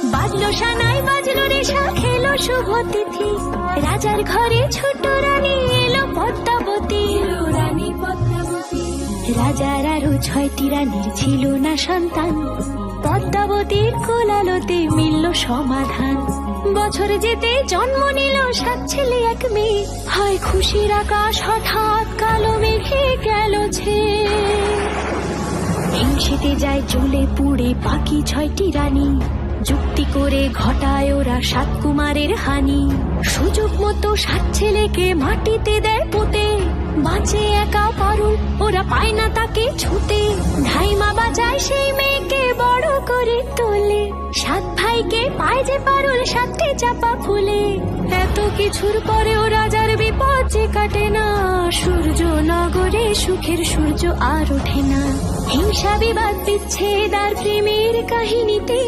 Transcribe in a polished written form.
বাজলো সানাই বাজলো রেশা খেলো শুভ তিথি, রাজার ঘরে ছোট রানী এলো পদ্মাবতী। রাজার আরো 6টি রানীর ছিল না সন্তান, পদ্মাবতীর কোলালোতে মিলল সমাধান। বছর যেতে জন্ম নিল 7 ছেলে 1 মেয়ে, হয় খুশির আকাশ হঠাৎ কালো মেঘে গেল ছেয়ে। হিংসেতে যায় জ্বলে পুড়ে বাকি 6টি রানী, যুক্তি করে ঘটায় ওরা 7 কুমারের হানি। সুযোগ মতো 7 ছেলেকে মাটিতে দেয় পুঁতে, বাঁচে একা পারুল ওরা পায় না তাকে ছুতে। ধাইমা বাজায় সেই মেয়েকে বড় করে তোলে, 7 ভাইকে পায় যে পারুল 7টে চাপা ফুলে। এত কিছুর পরেও রাজার বিপদ যে কাটে না, সূর্য নগরে সুখের সূর্য আর ওঠে না। হিংসা বিবাদ বিচ্ছেদ আর প্রেমের কাহিনীতে